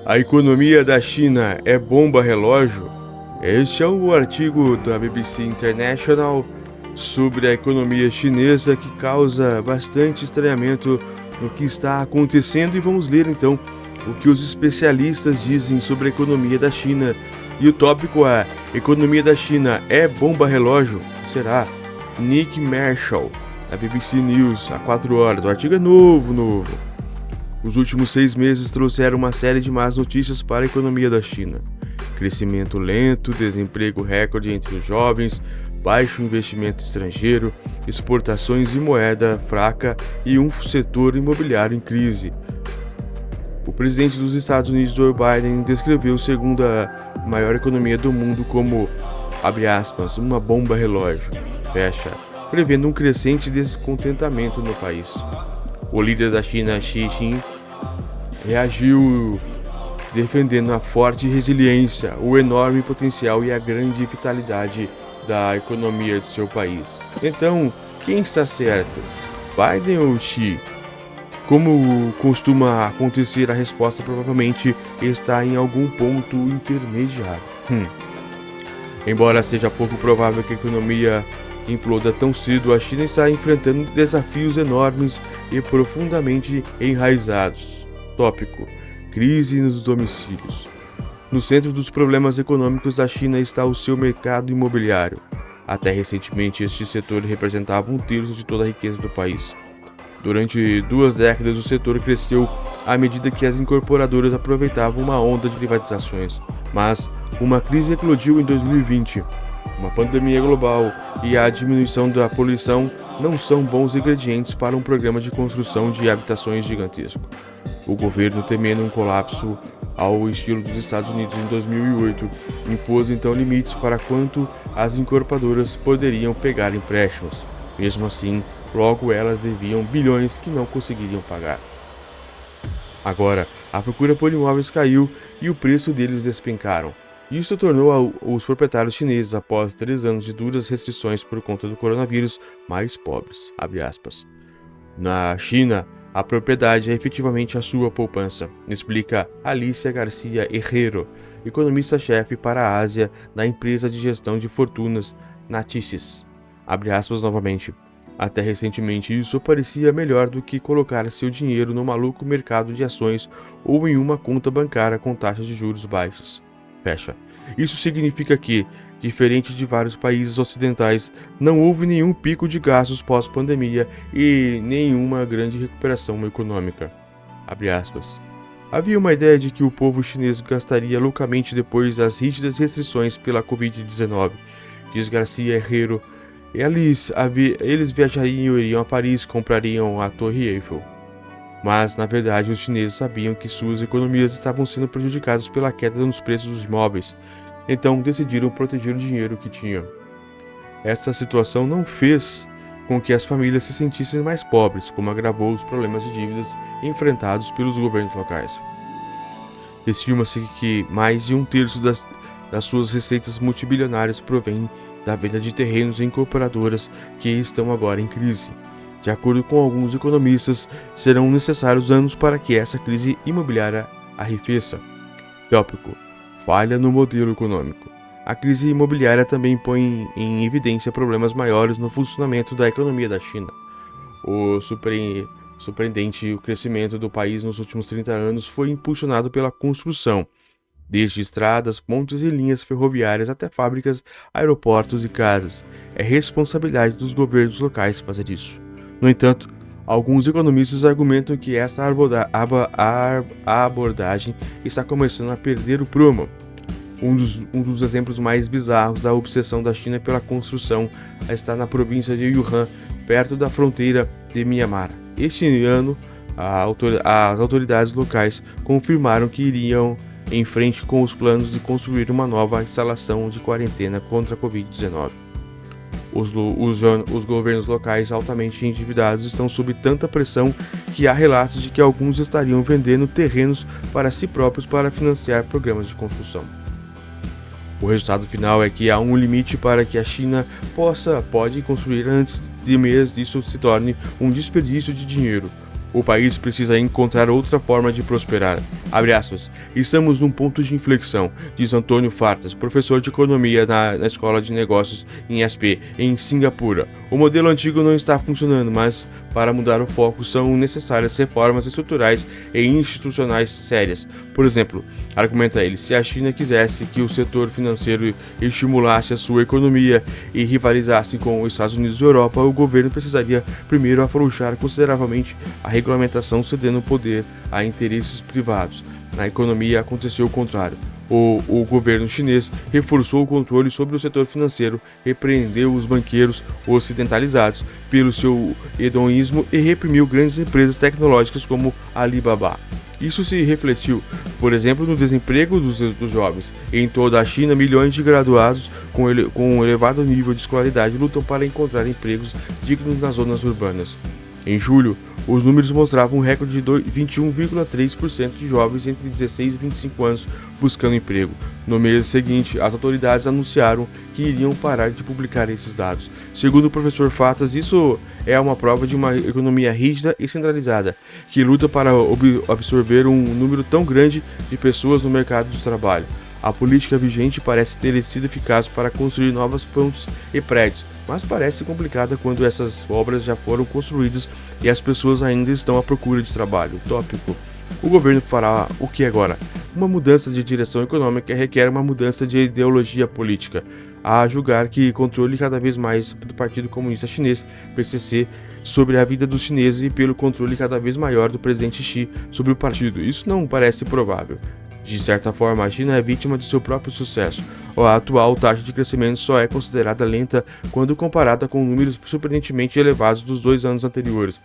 A economia da China é bomba relógio? Este é o artigo da BBC International sobre a economia chinesa que causa bastante estranhamento no que está acontecendo, e vamos ler então o que os especialistas dizem sobre a economia da China. E o tópico é: economia da China é bomba relógio? Será? Nick Marshall, da BBC News, há 4 horas. O artigo é novo. Os últimos 6 meses trouxeram uma série de más notícias para a economia da China. Crescimento lento, desemprego recorde entre os jovens, baixo investimento estrangeiro, exportações e moeda fraca e um setor imobiliário em crise. O presidente dos Estados Unidos, Joe Biden, descreveu a segunda maior economia do mundo como, abre aspas, uma bomba relógio, fecha, prevendo um crescente descontentamento no país. O líder da China, Xi Jinping, reagiu defendendo a forte resiliência, o enorme potencial e a grande vitalidade da economia de seu país. Então, quem está certo? Biden ou Xi? Como costuma acontecer, a resposta provavelmente está em algum ponto intermediário. Embora seja pouco provável que a economia imploda tão cedo, a China está enfrentando desafios enormes e profundamente enraizados. Tópico: crise nos domicílios. No centro dos problemas econômicos da China está o seu mercado imobiliário. Até recentemente, este setor representava 1/3 de toda a riqueza do país. Durante 2 décadas, o setor cresceu à medida que as incorporadoras aproveitavam uma onda de privatizações. Mas uma crise eclodiu em 2020. Uma pandemia global e a diminuição da poluição não são bons ingredientes para um programa de construção de habitações gigantesco. O governo, temendo um colapso ao estilo dos Estados Unidos em 2008, impôs então limites para quanto as incorporadoras poderiam pegar empréstimos. Mesmo assim, logo elas deviam bilhões que não conseguiriam pagar. Agora, a procura por imóveis caiu e o preço deles despencaram. Isso tornou os proprietários chineses, após 3 anos de duras restrições por conta do coronavírus, mais pobres. Abre aspas. Na China, a propriedade é efetivamente a sua poupança, explica Alicia Garcia Herrero, economista-chefe para a Ásia da empresa de gestão de fortunas Natixis. Abre aspas novamente. Até recentemente, isso parecia melhor do que colocar seu dinheiro no maluco mercado de ações ou em uma conta bancária com taxas de juros baixas. Fecha. Isso significa que, diferente de vários países ocidentais, não houve nenhum pico de gastos pós-pandemia e nenhuma grande recuperação econômica. Abre aspas. Havia uma ideia de que o povo chinês gastaria loucamente depois das rígidas restrições pela Covid-19, diz Garcia Herrero. Eles viajariam e iriam a Paris, comprariam a Torre Eiffel. Mas, na verdade, os chineses sabiam que suas economias estavam sendo prejudicadas pela queda nos preços dos imóveis, então decidiram proteger o dinheiro que tinham. Essa situação não fez com que as famílias se sentissem mais pobres, como agravou os problemas de dívidas enfrentados pelos governos locais. Estima-se que mais de 1/3 das suas receitas multibilionárias provém da venda de terrenos em incorporadoras que estão agora em crise. De acordo com alguns economistas, serão necessários anos para que essa crise imobiliária arrefeça. Tópico: falha no modelo econômico. A crise imobiliária também põe em evidência problemas maiores no funcionamento da economia da China. O surpreendente crescimento do país nos últimos 30 anos foi impulsionado pela construção, desde estradas, pontes e linhas ferroviárias até fábricas, aeroportos e casas. É responsabilidade dos governos locais fazer isso. No entanto, alguns economistas argumentam que essa abordagem está começando a perder o prumo. Um dos exemplos mais bizarros da obsessão da China pela construção está na província de Yunnan, perto da fronteira de Myanmar. Este ano, as autoridades locais confirmaram que iriam em frente com os planos de construir uma nova instalação de quarentena contra a Covid-19. Os governos locais altamente endividados estão sob tanta pressão que há relatos de que alguns estariam vendendo terrenos para si próprios para financiar programas de construção. O resultado final é que há um limite para que a China pode construir antes de mesmo isso se torne um desperdício de dinheiro. O país precisa encontrar outra forma de prosperar. Abre aspas. Estamos num ponto de inflexão, diz Antônio Fartas, professor de economia na Escola de Negócios em SP, em Singapura. O modelo antigo não está funcionando, mas para mudar o foco são necessárias reformas estruturais e institucionais sérias. Por exemplo, argumenta ele, se a China quisesse que o setor financeiro estimulasse a sua economia e rivalizasse com os Estados Unidos e Europa, o governo precisaria primeiro afrouxar consideravelmente a regulamentação, cedendo poder a interesses privados. Na economia aconteceu o contrário. O governo chinês reforçou o controle sobre o setor financeiro, repreendeu os banqueiros ocidentalizados pelo seu hedonismo e reprimiu grandes empresas tecnológicas como Alibaba. Isso se refletiu, por exemplo, no desemprego dos jovens. Em toda a China, milhões de graduados com um elevado nível de escolaridade lutam para encontrar empregos dignos nas zonas urbanas. Em julho, os números mostravam um recorde de 21,3% de jovens entre 16 e 25 anos buscando emprego. No mês seguinte, as autoridades anunciaram que iriam parar de publicar esses dados. Segundo o professor Fatas, isso é uma prova de uma economia rígida e centralizada, que luta para absorver um número tão grande de pessoas no mercado de trabalho. A política vigente parece ter sido eficaz para construir novas pontes e prédios, mas parece complicada quando essas obras já foram construídas e as pessoas ainda estão à procura de trabalho. Tópico. O governo fará o que agora? Uma mudança de direção econômica requer uma mudança de ideologia política, a julgar que controle cada vez mais do Partido Comunista Chinês, PCC, sobre a vida dos chineses e pelo controle cada vez maior do presidente Xi sobre o partido. Isso não parece provável. De certa forma, a China é vítima de seu próprio sucesso. A atual taxa de crescimento só é considerada lenta quando comparada com números surpreendentemente elevados dos 2 anos anteriores.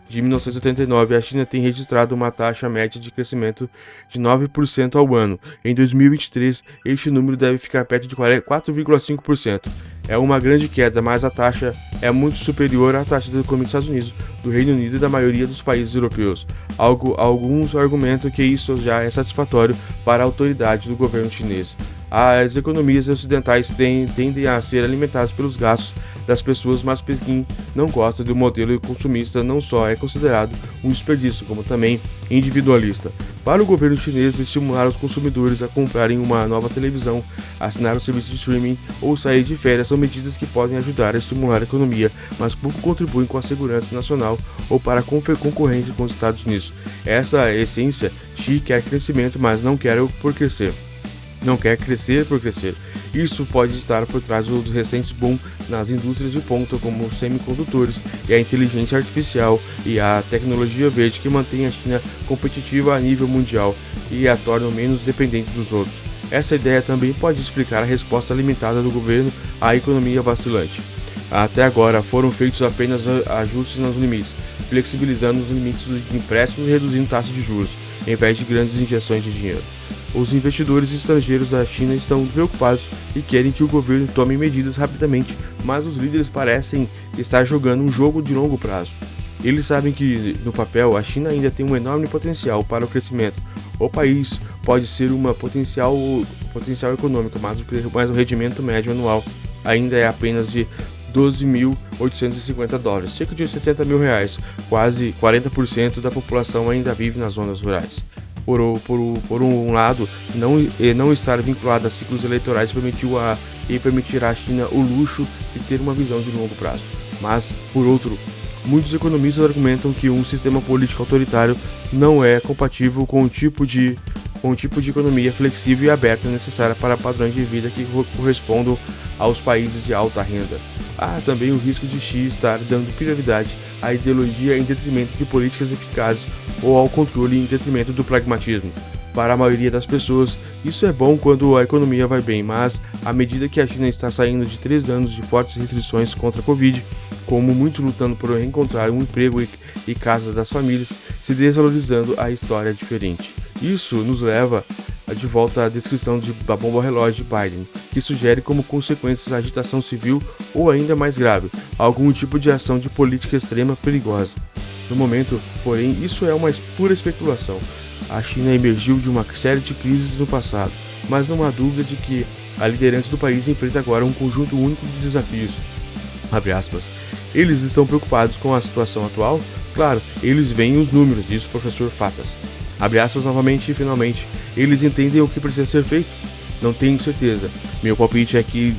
De 1989, a China tem registrado uma taxa média de crescimento de 9% ao ano. Em 2023, este número deve ficar perto de 4,5%. É uma grande queda, mas a taxa é muito superior à taxa da economia dos Estados Unidos, do Reino Unido e da maioria dos países europeus. Alguns argumentam que isso já é satisfatório para a autoridade do governo chinês. As economias ocidentais tendem a ser alimentadas pelos gastos das pessoas, mas Pequim não gosta do modelo consumista, não só é considerado um desperdício, como também individualista. Para o governo chinês, estimular os consumidores a comprarem uma nova televisão, assinar um serviço de streaming ou sair de férias são medidas que podem ajudar a estimular a economia, mas pouco contribuem com a segurança nacional ou para a concorrência com os Estados Unidos. Essa é a essência. Xi quer crescimento, mas não quer por crescer. Não quer crescer por crescer. Isso pode estar por trás dos recentes boom nas indústrias de ponta como os semicondutores e a inteligência artificial e a tecnologia verde que mantém a China competitiva a nível mundial e a tornam menos dependente dos outros. Essa ideia também pode explicar a resposta limitada do governo à economia vacilante. Até agora foram feitos apenas ajustes nos limites, flexibilizando os limites de empréstimos e reduzindo taxas de juros, em vez de grandes injeções de dinheiro. Os investidores estrangeiros da China estão preocupados e querem que o governo tome medidas rapidamente, mas os líderes parecem estar jogando um jogo de longo prazo. Eles sabem que, no papel, a China ainda tem um enorme potencial para o crescimento. O país pode ser uma potencial econômico, mas o rendimento médio anual ainda é apenas de $12.850, cerca de R$60 mil. Quase 40% da população ainda vive nas zonas rurais. Por um lado, não estar vinculado a ciclos eleitorais permitirá à China o luxo de ter uma visão de longo prazo. Mas, por outro, muitos economistas argumentam que um sistema político autoritário não é compatível com o tipo de economia flexível e aberta necessária para padrões de vida que correspondam aos países de alta renda. Há também o risco de Xi estar dando prioridade à ideologia em detrimento de políticas eficazes ou ao controle em detrimento do pragmatismo. Para a maioria das pessoas, isso é bom quando a economia vai bem, mas à medida que a China está saindo de 3 anos de fortes restrições contra a Covid, como muitos lutando por reencontrar um emprego e casa das famílias, se desvalorizando, a história é diferente. Isso nos leva de volta à descrição da bomba relógio de Biden, que sugere como consequências a agitação civil ou, ainda mais grave, algum tipo de ação de política extrema perigosa. No momento, porém, isso é uma pura especulação. A China emergiu de uma série de crises no passado, mas não há dúvida de que a liderança do país enfrenta agora um conjunto único de desafios. Abre aspas. Eles estão preocupados com a situação atual? Claro, eles veem os números, diz o professor Fatas. Abre aspas novamente e finalmente, eles entendem o que precisa ser feito. Não tenho certeza. Meu palpite é que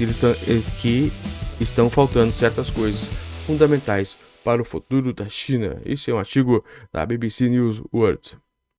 que estão faltando certas coisas fundamentais para o futuro da China. Esse é um artigo da BBC News World.